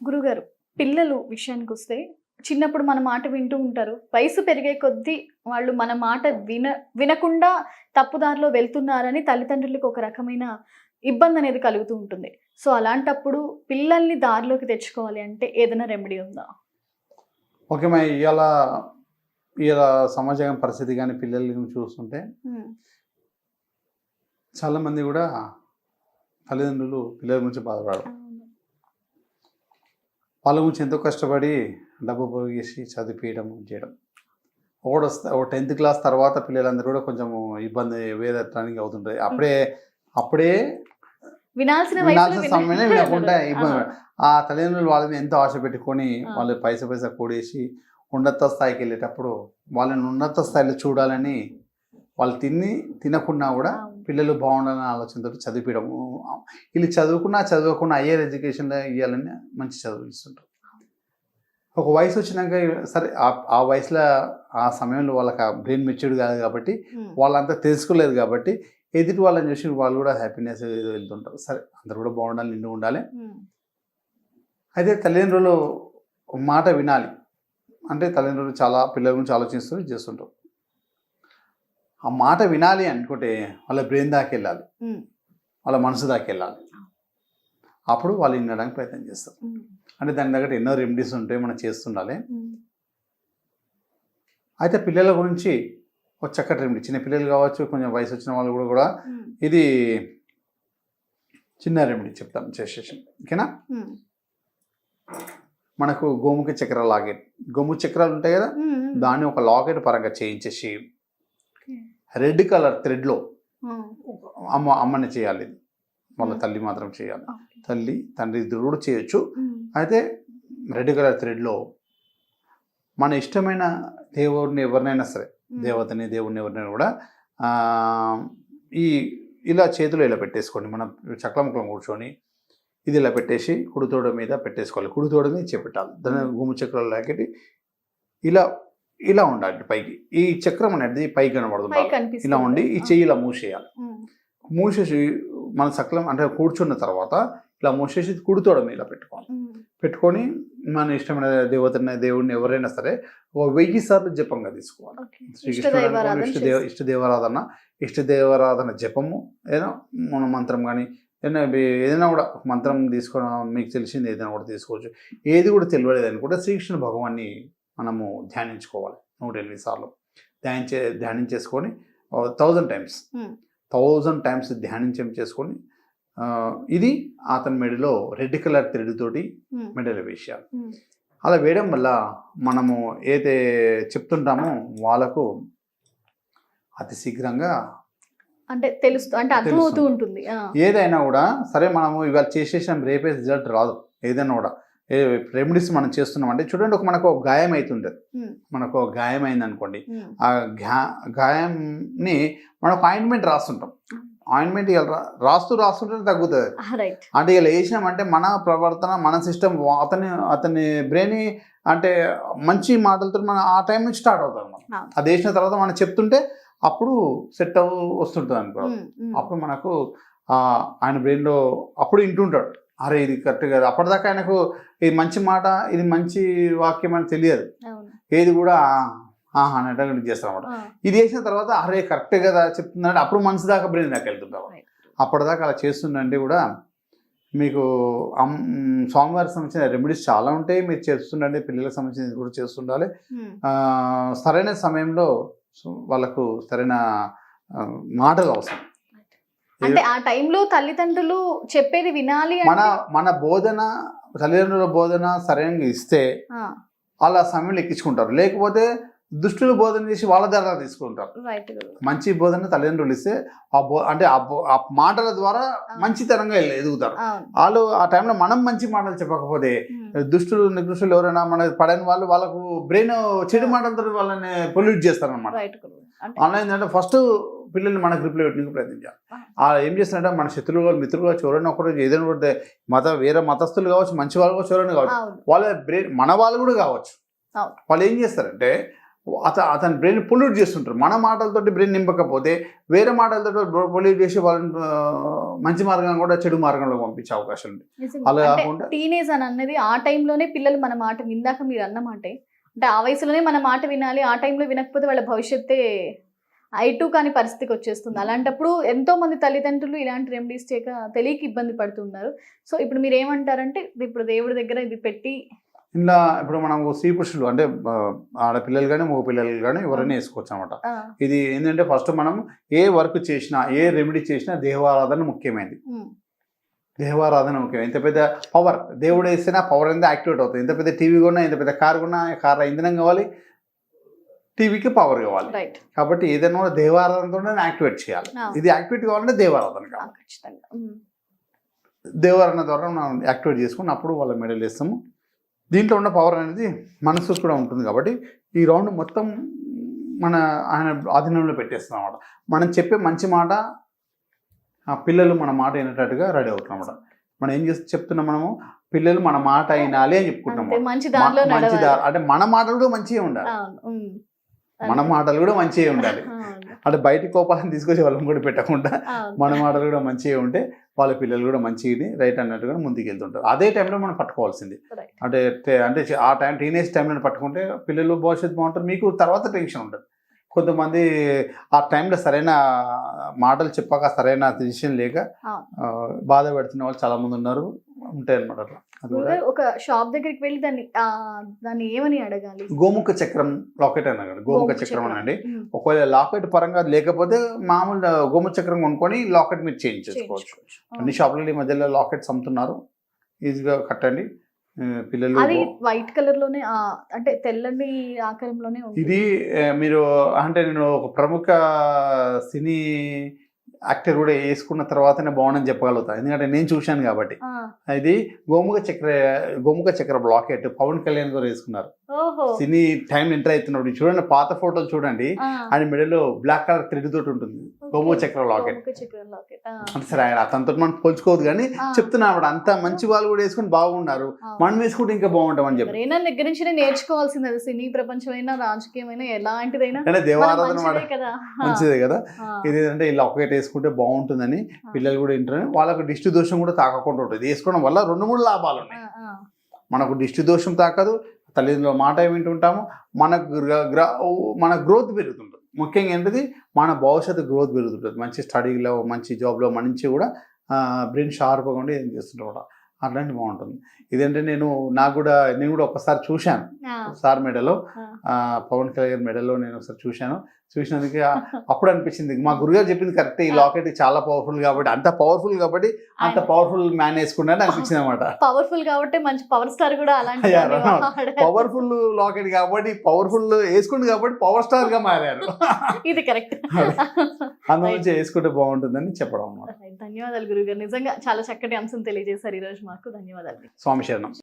గురుగారు, పిల్లలు విషయానికొస్తే చిన్నప్పుడు మన మాట వింటూ ఉంటారు. వయసు పెరిగే కొద్దీ వాళ్ళు మన మాట వినకుండా తప్పుదారిలో వెళ్తున్నారని తల్లిదండ్రులకు ఒక రకమైన ఇబ్బంది అనేది కలుగుతూ ఉంటుంది. సో అలాంటప్పుడు పిల్లల్ని దారిలోకి తెచ్చుకోవాలి అంటే ఏదైనా రెమెడీ ఉందా? ఓకే మా ఇవాళ ఇవాళ సమాజం పరిస్థితి కానీ పిల్లల్ని చూస్తుంటే చాలామంది కూడా తల్లిదండ్రులు పిల్లల గురించి బాధపడరు. వాళ్ళ గురించి ఎంతో కష్టపడి డబ్బు పోగేసి చదివించడం చేయడం. ఒకటి వస్తే ఒక 10th క్లాస్ తర్వాత పిల్లలందరూ కూడా కొంచెం ఇబ్బంది వేరే ట్రైనింగ్ అవుతుంటాయి. అప్పుడే వినాల్సిన సమయంలో వినకుండా ఇబ్బంది. ఆ తల్లిదండ్రులు వాళ్ళ మీద ఎంతో ఆశ పెట్టుకొని వాళ్ళు పైసా కూడేసి ఉన్నత స్థాయికి వెళ్ళేటప్పుడు వాళ్ళని ఉన్నత స్థాయిలో చూడాలని వాళ్ళు తినకున్నా కూడా పిల్లలు బాగుండాలనే ఆలోచనతో చదివించడము. వీళ్ళు చదువుకున్నా హయ్యర్ ఎడ్యుకేషన్లో ఇవ్వాలని మంచి చదువు ఇస్తుంటారు. ఒక వయసు వచ్చినాక సరే ఆ వయసులో ఆ సమయంలో వాళ్ళకి ఆ బ్రెయిన్ మెచ్యూర్డ్ కాదు కాబట్టి వాళ్ళంతా తెలుసుకోలేదు కాబట్టి ఎదుటి వాళ్ళని చూసి వాళ్ళు కూడా హ్యాపీనెస్ వెళ్తుంటారు. సరే అందరు కూడా బాగుండాలి, నిండు ఉండాలి. అయితే తల్లిదండ్రులు మాట వినాలి అంటే తల్లిదండ్రులు చాలా పిల్లల గురించి ఆలోచిస్తూ చేస్తుంటారు. ఆ మాట వినాలి అనుకుంటే వాళ్ళ బ్రెయిన్ దాకా వెళ్ళాలి, వాళ్ళ మనసు దాకా వెళ్ళాలి. అప్పుడు వాళ్ళు వినడానికి ప్రయత్నం చేస్తారు. అంటే దాని దగ్గర ఎన్నో రెమెడీస్ ఉంటాయి, మనం చేస్తుండాలి. అయితే పిల్లల గురించి ఒక చక్కటి రెమెడీ, చిన్న పిల్లలు కావచ్చు, కొంచెం వయసు వచ్చిన వాళ్ళు కూడా ఇది చిన్న రెమెడీ చెప్తాం చేసేసి. ఓకేనా? మనకు గోముఖ చక్ర లాకెట్, గోముఖ చక్రాలు ఉంటాయి కదా, దాన్ని ఒక లాకెట్ పరంగా చేయించేసి రెడ్ కలర్ థ్రెడ్లో అమ్మని చేయాలి. వాళ్ళ తల్లి మాత్రం చేయాలి. తల్లి తండ్రి ఇద్దరు కూడా చేయొచ్చు. అయితే రెడ్ కలర్ థ్రెడ్లో మన ఇష్టమైన దేవుడిని ఎవరినైనా సరే, దేవతని దేవుడిని ఎవరినైనా కూడా ఇలా చేతులు ఇలా పెట్టేసుకోండి. మనం చక్రముఖం కూర్చొని ఇది ఇలా పెట్టేసి కుడితోడ మీద పెట్టేసుకోవాలి. కుడితోడ మీద చేపెట్టాలి. దాని భూమి చక్రాలు లాకెట్టి ఇలా ఉండాలి పైకి. ఈ చక్రం అనేది పైకి కనబడుతుంది. ఇలా ఉండి ఈ చెయ్యి ఇలా మూసేయాలి. మూసేసి మన చక్రం అంటే కూర్చున్న తర్వాత ఇలా మూసేసి కుడితోడ మీద పెట్టుకొని మన ఇష్టమైన దేవుడిని ఎవరైనా సరే 1000 సార్లు జపంగా తీసుకోవాలి. శ్రీకృష్ణుడు ఇష్టదేవరాధన జపము, ఏదైనా మన మంత్రం కానీ ఏదైనా కూడా మంత్రం తీసుకోవడం, మీకు తెలిసింది ఏదైనా కూడా తీసుకోవచ్చు. ఏది కూడా తెలియలేదని కూడా శ్రీకృష్ణ భగవాన్ని మనము ధ్యానించుకోవాలి. 108 సార్లు ధ్యానించేసుకొని 1000 టైమ్స్ చేసుకొని ఇది అతని మెడలో రెడ్ కలర్ థ్రెడ్ తోటి మెడలో వేసేయాలి. అలా వేయడం వల్ల మనము ఏదైతే చెప్తుంటామో వాళ్ళకు అతి శీఘ్రంగా అంటే అర్థమవుతూ ఉంటుంది. ఏదైనా కూడా సరే మనము ఇవాళ చేసేసాం, రేపే రిజల్ట్ రాదు. ఏదైనా కూడా రెమెడీస్ మనం చేస్తున్నాం అంటే చూడండి, మనకు ఒక గాయం అవుతుంటుంది. మనకు ఒక గాయం అయింది అనుకోండి, ఆ గాయంని మనకు ఆయింట్మెంట్ రాస్తుంటాం. ఆయింట్మెంట్ రాస్తుంటే తగ్గుతుంది. అంటే ఇలా వేసినామంటే మన ప్రవర్తన, మన సిస్టమ్, అతని బ్రెయిన్ అంటే మంచి మాటలతో మనం ఆ టైం నుంచి స్టార్ట్ అవుతాం. మనం అది వేసిన తర్వాత మనం చెప్తుంటే అప్పుడు సెట్ వస్తుంటుంది అనుకో. అప్పుడు మనకు ఆయన బ్రెయిన్లో అప్పుడు వింటుంటాడు, అరే ఇది కరెక్ట్ కదా. అప్పటిదాకా ఆయనకు ఇది మంచి మాట, ఇది మంచి వాక్యం అని తెలియదు. ఏది కూడా అనేటట్టు చేస్తాం అన్నమాట. ఇది చేసిన తర్వాత అరే కరెక్ట్ కదా చెప్తుందంటే అప్పుడు మనసు దాకా బ్రెయిన్ దాకా వెళ్తుంటాం. అప్పటిదాకా అలా చేస్తుందంటే కూడా మీకు స్వామివారికి సంబంధించిన రెమెడీస్ చాలా ఉంటాయి. మీరు చేస్తుండండి, పిల్లలకు సంబంధించిన కూడా చేస్తుండాలి. సరైన సమయంలో వాళ్ళకు సరైన మాటలు అవసరం. అంటే ఆ టైంలో తల్లిదండ్రులు చెప్పేది వినాలి. మన బోధన, తల్లిదండ్రుల బోధన సరైనగా ఇస్తే అలా సమయంలో ఎక్కించుకుంటారు. లేకపోతే దుష్టులు బోధన చేసి వాళ్ళ ద్వారా తీసుకుంటారు. మంచి బోధన తల్లిదండ్రులు ఇస్తే ఆ మాటల ద్వారా మంచితనంగా ఎదుగుతారు వాళ్ళు. ఆ టైంలో మనం మంచి మాటలు చెప్పకపోతే దుష్టులు నికృష్టులు ఎవరైనా మన పడని వాళ్ళకు బ్రెయిన్ చెడు మాటలతో వాళ్ళని పొల్యూట్ చేస్తారు అన్నమాట. ఆన్లైన్ అంటే ఫస్ట్ పిల్లల్ని మన గ్రిప్లో పెట్టడానికి ప్రయత్నించాలి. ఏం చేస్తున్నారంటే మన శత్రువులు కావచ్చు, మిత్రులు కావచ్చు, ఎవరైనా ఒకరు ఏదైనా కూడా వేరే మతస్థులు కావచ్చు, మంచి వాళ్ళు కావచ్చు, ఎవరైనా కావచ్చు, వాళ్ళ బ్రెయిన్ మన వాళ్ళు కూడా కావచ్చు. వాళ్ళు ఏం చేస్తారంటే అతని బ్రెయిన్ పొల్యూట్ చేస్తుంటారు. మన మాటలతోటి బ్రెయిన్ నింపకపోతే వేరే మాటలతో పొల్యూట్ చేసి వాళ్ళని మంచి మార్గం కూడా చెడు మార్గంలో పంపించే అవకాశం ఉంది. అలా కాకుండా టీనేజ్ అని అన్నది ఆ టైంలోనే పిల్లలు మన మాట విందాక మీరు అన్నమాటే, అంటే ఆ వయసులోనే మన మాట వినాలి, ఆ టైంలో వినకపోతే వాళ్ళ భవిష్యత్తే ఐటు కాని పరిస్థితికి వచ్చేస్తుంది. అలాంటప్పుడు ఎంతో మంది తల్లిదండ్రులు ఇలాంటి రెమెడీస్ తెలియక ఇబ్బంది పడుతున్నారు. సో ఇప్పుడు మీరు ఏమంటారంటే ఇప్పుడు దేవుడి దగ్గర ఇది పెట్టి ఇలా ఇప్పుడు మనం స్త్రీ పురుషులు అంటే ఆడపిల్లలు కానీ మగ పిల్లలు కానీ ఎవరైనా వేసుకోవచ్చు అనమాట. ఇది ఏంటంటే ఫస్ట్ మనం ఏ వర్క్ చేసినా ఏ రెమెడీ చేసినా దేవారాధన ముఖ్యమైనది. దేవారాధన ముఖ్యం. ఎంత పెద్ద పవర్ దేవుడు వేస్తేనే పవర్ అనేది యాక్టివేట్ అవుతుంది. ఎంత పెద్ద టీవీ కొన్నా, ఎంత పెద్ద కార్ కొన్నా, కార్లో ఇంధనం కావాలి, టీవీకి పవర్ కావాలి. కాబట్టి ఏదైనా కూడా దేవారాధనతోనే యాక్టివేట్ చేయాలి. ఇది యాక్టివేట్ కావాలంటే దేవారాధన కావాలి. దేవారాధన ద్వారా మనం యాక్టివేట్ చేసుకుని అప్పుడు వాళ్ళ మెడల్ వేస్తాము. దీంట్లో ఉన్న పవర్ అనేది మనసు కూడా ఉంటుంది. కాబట్టి ఈ రౌండ్ మొత్తం ఆయన ఆధీనంలో పెట్టేస్తాం అన్నమాట. మనం చెప్పే మంచి మాట ఆ పిల్లలు మన మాట వినేటట్టుగా రెడీ అవుతాం అన్నమాట. మనం ఏం చెప్తున్నాం, మనము పిల్లలు మన మాట వినాలి అని చెప్పుకుంటాం. మంచి అంటే మన మాటలు కూడా మంచిగా ఉండాలి. మన మాటలు కూడా మంచిగా ఉండాలి. అంటే బయట కోపాలను తీసుకొచ్చి వాళ్ళని కూడా పెట్టకుండా మన మాటలు కూడా మంచిగా ఉంటే వాళ్ళ పిల్లలు కూడా మంచిగా రైట్ అన్నట్టుగా ముందుకు వెళ్తుంటారు. అదే టైంలో మనం పట్టుకోవాల్సింది. అంటే అంటే ఆ టైం టీనేజ్ టైంలో పట్టుకుంటే పిల్లలు భవిష్యత్తు బాగుంటుంది, మీకు తర్వాత టెన్షన్ ఉంటుంది. కొంతమంది ఆ టైంలో సరైన మాటలు చెప్పాక సరైన డిసిషన్ లేక బాధ పెడుతున్న వాళ్ళు చాలా మంది ఉన్నారు, ఉంటాయి అన్నమాట. అట్లా ఒక షాప్ దగ్గరికి వెళ్ళి దాన్ని ఏమని అడగాలి? గోముఖ చక్రం లాకెట్ అన్నారు. గోముఖ చక్రం అనండి. ఒకవేళ లాకెట్ పరంగా లేకపోతే మామూలు గోముఖ చక్రం కొనుక్కొని లాకెట్ మీరు చేంజ్ చేసుకోవచ్చు. అన్ని షాపులలో ఈ మధ్యలో లాకెట్స్ అమ్ముతున్నారు, ఈజీగా కట్టండి. పిల్లలు వైట్ కలర్ లోనే అంటే తెల్లని ఆకారంలోనే ఇది మీరు అంటే నేను ఒక ప్రముఖ సినీ యాక్టర్ కూడా వేసుకున్న తర్వాతనే బాగుండని చెప్పగలుగుతా, ఎందుకంటే నేను చూశాను కాబట్టి. ఇది గోముఖ చక్ర బ్లాకెట్ పవన్ కళ్యాణ్ గారు వేసుకున్నారు సినీ టైం ఎంటర్ అవుతున్నప్పుడు. చూడండి పాత ఫోటోలు చూడండి, ఆయన మెడలో బ్లాక్ కలర్ థ్రెడ్ తోటి ఉంటుంది గోముఖ చక్ర లాకెట్. అంటే సరే ఆయన అతనితో మనం పోల్చుకోవద్దు కానీ చెప్తున్నా అంత మంచి వాళ్ళు కూడా వేసుకుని బాగున్నారు, మనం వేసుకుంటే ఇంకా బాగుంటామని చెప్పి. దగ్గర నుంచి నేర్చుకోవాల్సింది సినీ ప్రపంచమైనా రాజకీయమైనా ఎలాంటిదైనా అంటే దేవారాధన మంచిదే కదా. ఇది అంటే ఈ లాకెట్ వేసుకుంటే బాగుంటుందని పిల్లలు కూడా వింటారు. వాళ్ళకు దిష్టి దోషం కూడా తాకకుండా ఉంటుంది. వేసుకోవడం వల్ల 2-3 లాభాలు ఉన్నాయి. మనకు దిష్టి దోషం తాకదు, తల్లిదండ్రుల మాట వింటుంటాము, మన గ్రోత్ పెరుగుతుంటుంది. ముఖ్యంగా ఏంటిది మన భవిష్యత్తు గ్రోత్ పెరుగుతుంటుంది. మంచి స్టడీలో మంచి జాబ్లో మంచి కూడా బ్రెయిన్ షార్ప్గా ఉండి ఏం చేస్తుంటాం కూడా అట్లాంటి బాగుంటుంది. ఇదేంటే నేను కూడా ఒకసారి చూశాను సార్ మెడలో, పవన్ కళ్యాణ్ మెడలో నేను ఒకసారి చూసినందుకే అప్పుడు అనిపించింది మా గురుగారు చెప్పింది కరెక్ట్, ఈ లాకెట్ చాలా పవర్ఫుల్ కాబట్టి అంత పవర్ఫుల్ మ్యాన్ వేసుకున్నాను అనిపించింది అనమాట. పవర్ఫుల్ కాబట్టి మంచి పవర్ స్టార్ కూడా అలాంటి పవర్ఫుల్ లాకెట్ కాబట్టి పవర్ఫుల్ వేసుకుంది కాబట్టి పవర్ స్టార్ గా మారారు. ఇది కరెక్ట్. అందులో వేసుకుంటే బాగుంటుందని చెప్పడం అన్నమాట. ధన్యవాదాలు గురుగారు, నిజంగా చాలా చక్కటి అంశం తెలియజేశారు ఈరోజు మాకు. ధన్యవాదాలు. స్వామి శరణం.